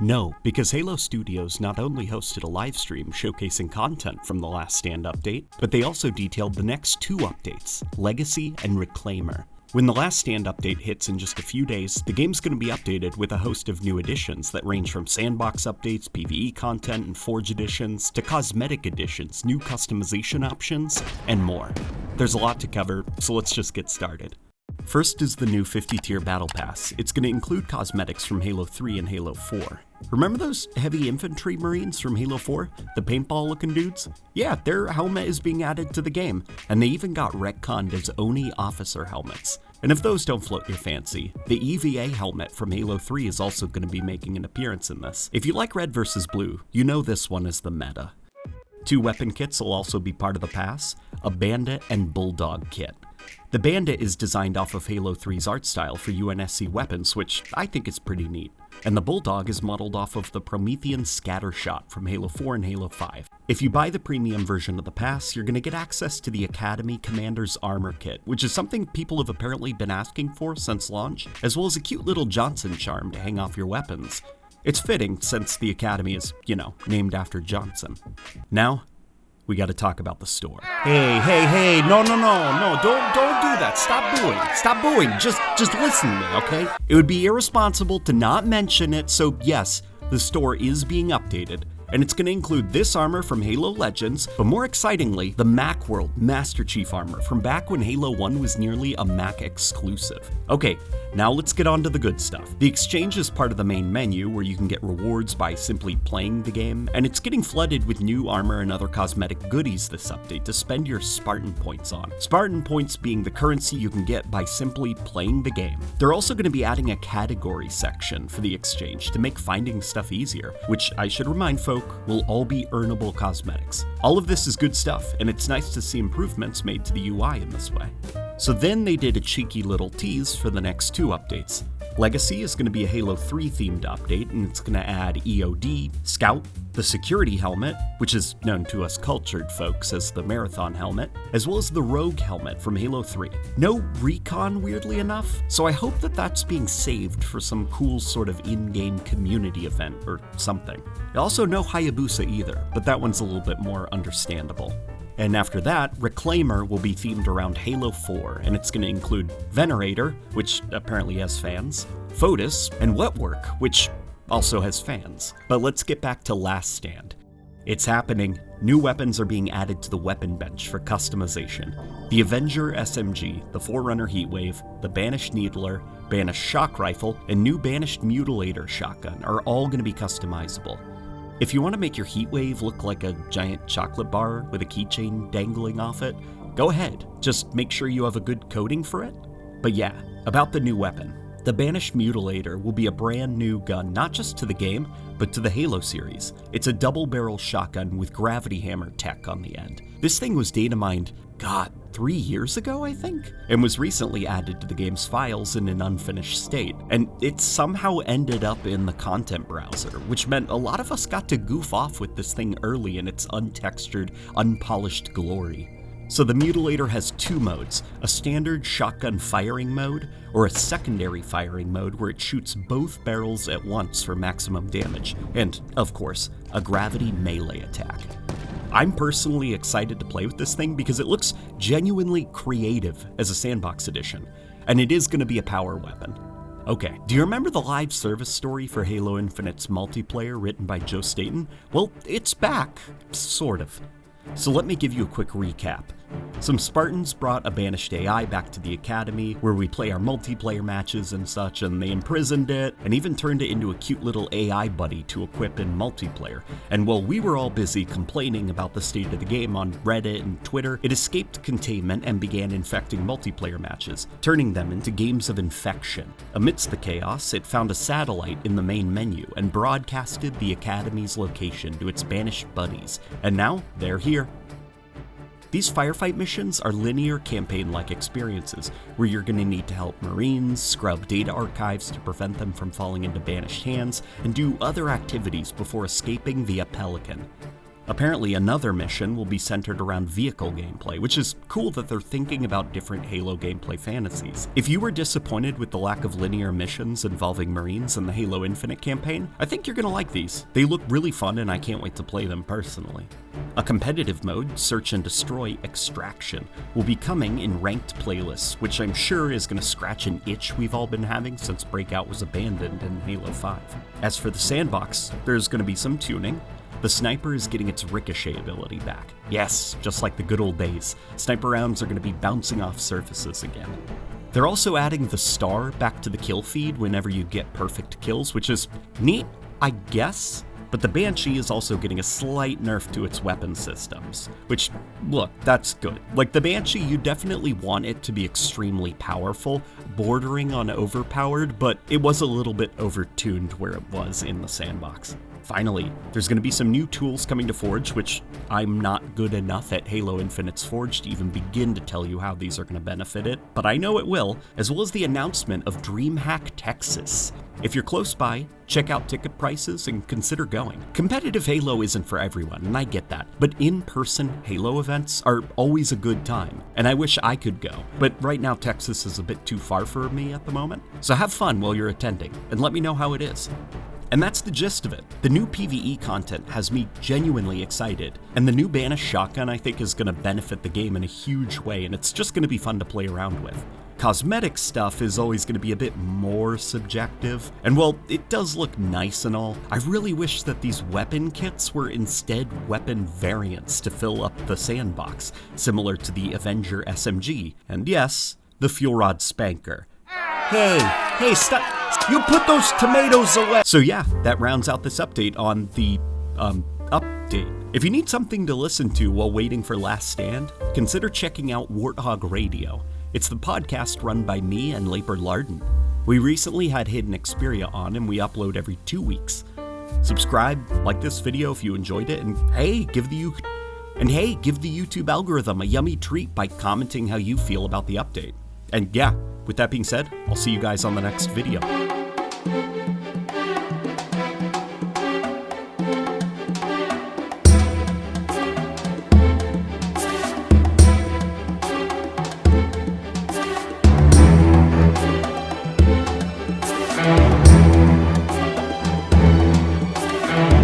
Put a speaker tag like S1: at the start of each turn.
S1: No, because Halo Studios not only hosted a livestream showcasing content from the Last Stand update, but they also detailed the next two updates, Legacy and Reclaimer. When the Last Stand update hits in just a few days, the game's going to be updated with a host of new additions that range from sandbox updates, PVE content, and Forge additions, to cosmetic additions, new customization options, and more. There's a lot to cover, so let's just get started. First is the new 50-tier Battle Pass. It's going to include cosmetics from Halo 3 and Halo 4. Remember those heavy infantry marines from Halo 4? The paintball-looking dudes? Yeah, their helmet is being added to the game, and they even got retconned as Oni officer helmets. And if those don't float your fancy, the EVA helmet from Halo 3 is also going to be making an appearance in this. If you like red versus blue, you know this one is the meta. 2 weapon kits will also be part of the pass, a Bandit and Bulldog kit. The Bandit is designed off of Halo 3's art style for UNSC weapons, which I think is pretty neat. And the Bulldog is modeled off of the Promethean Scattershot from Halo 4 and Halo 5. If you buy the premium version of the pass, you're going to get access to the Academy Commander's Armor Kit, which is something people have apparently been asking for since launch, as well as a cute little Johnson charm to hang off your weapons. It's fitting since the Academy is, named after Johnson. Now, we gotta talk about the store. Hey, no, don't do that. Stop booing. Just listen to me, okay? It would be irresponsible to not mention it, so yes, the store is being updated. And it's going to include this armor from Halo Legends, but more excitingly, the Macworld Master Chief armor from back when Halo 1 was nearly a Mac exclusive. Okay, now let's get on to the good stuff. The exchange is part of the main menu where you can get rewards by simply playing the game, and it's getting flooded with new armor and other cosmetic goodies this update to spend your Spartan points on. Spartan points being the currency you can get by simply playing the game. They're also going to be adding a category section for the exchange to make finding stuff easier, which I should remind folks will all be earnable cosmetics. All of this is good stuff, and it's nice to see improvements made to the UI in this way. So then they did a cheeky little tease for the next 2 updates. Legacy is going to be a Halo 3 themed update, and it's going to add EOD, Scout, the security helmet, which is known to us cultured folks as the Marathon helmet, as well as the Rogue helmet from Halo 3. No recon, weirdly enough, so I hope that that's being saved for some cool sort of in-game community event or something. Also no Hayabusa either, but that one's a little bit more understandable. And after that, Reclaimer will be themed around Halo 4, and it's going to include Venerator, which apparently has fans, Fotis, and Wetwork, which also has fans. But let's get back to Last Stand. It's happening. New weapons are being added to the weapon bench for customization. The Avenger SMG, the Forerunner Heatwave, the Banished Needler, Banished Shock Rifle, and new Banished Mutilator Shotgun are all going to be customizable. If you want to make your Heatwave look like a giant chocolate bar with a keychain dangling off it, go ahead. Just make sure you have a good coating for it. But yeah, about the new weapon. The Banished Mutilator will be a brand new gun not just to the game, but to the Halo series. It's a double-barrel shotgun with gravity hammer tech on the end. This thing was data mined, 3 years ago, I think? And was recently added to the game's files in an unfinished state. And it somehow ended up in the content browser, which meant a lot of us got to goof off with this thing early in its untextured, unpolished glory. So the Mutilator has 2 modes, a standard shotgun firing mode, or a secondary firing mode where it shoots both barrels at once for maximum damage, and, of course, a gravity melee attack. I'm personally excited to play with this thing because it looks genuinely creative as a sandbox edition, and it is going to be a power weapon. Okay, do you remember the live service story for Halo Infinite's multiplayer written by Joe Staten? Well, it's back, sort of. So let me give you a quick recap. Some Spartans brought a banished AI back to the Academy, where we play our multiplayer matches and such, and they imprisoned it, and even turned it into a cute little AI buddy to equip in multiplayer. And while we were all busy complaining about the state of the game on Reddit and Twitter, it escaped containment and began infecting multiplayer matches, turning them into games of infection. Amidst the chaos, it found a satellite in the main menu and broadcasted the Academy's location to its banished buddies, and now they're here. These firefight missions are linear campaign-like experiences, where you're going to need to help Marines, scrub data archives to prevent them from falling into banished hands, and do other activities before escaping via Pelican. Apparently another mission will be centered around vehicle gameplay, which is cool that they're thinking about different Halo gameplay fantasies. If you were disappointed with the lack of linear missions involving Marines in the Halo Infinite campaign, I think you're gonna like these. They look really fun and I can't wait to play them personally. A competitive mode, Search and Destroy Extraction, will be coming in ranked playlists, which I'm sure is gonna scratch an itch we've all been having since Breakout was abandoned in Halo 5. As for the sandbox, there's gonna be some tuning. The sniper is getting its ricochet ability back. Yes, just like the good old days, sniper rounds are going to be bouncing off surfaces again. They're also adding the star back to the kill feed whenever you get perfect kills, which is neat, I guess. But the Banshee is also getting a slight nerf to its weapon systems, which, look, that's good. Like, the Banshee, you definitely want it to be extremely powerful, bordering on overpowered, but it was a little bit overtuned where it was in the sandbox. Finally, there's going to be some new tools coming to Forge, which I'm not good enough at Halo Infinite's Forge to even begin to tell you how these are going to benefit it, but I know it will, as well as the announcement of DreamHack Texas. If you're close by, check out ticket prices and consider going. Competitive Halo isn't for everyone, and I get that, but in-person Halo events are always a good time, and I wish I could go, but right now Texas is a bit too far for me at the moment, so have fun while you're attending, and let me know how it is. And that's the gist of it. The new PVE content has me genuinely excited, and the new Banished shotgun I think is going to benefit the game in a huge way, and it's just going to be fun to play around with. Cosmetic stuff is always going to be a bit more subjective, and while it does look nice and all, I really wish that these weapon kits were instead weapon variants to fill up the sandbox, similar to the Avenger SMG, and yes, the Fuel Rod Spanker. Hey, stop! You put those tomatoes away! So yeah, that rounds out this update on the, update. If you need something to listen to while waiting for Last Stand, consider checking out Warthog Radio. It's the podcast run by me and LateNightGaming. We recently had Hidden Xperia on, and we upload every 2 weeks. Subscribe, like this video if you enjoyed it, and hey, give the YouTube algorithm a yummy treat by commenting how you feel about the update. And yeah, with that being said, I'll see you guys on the next video.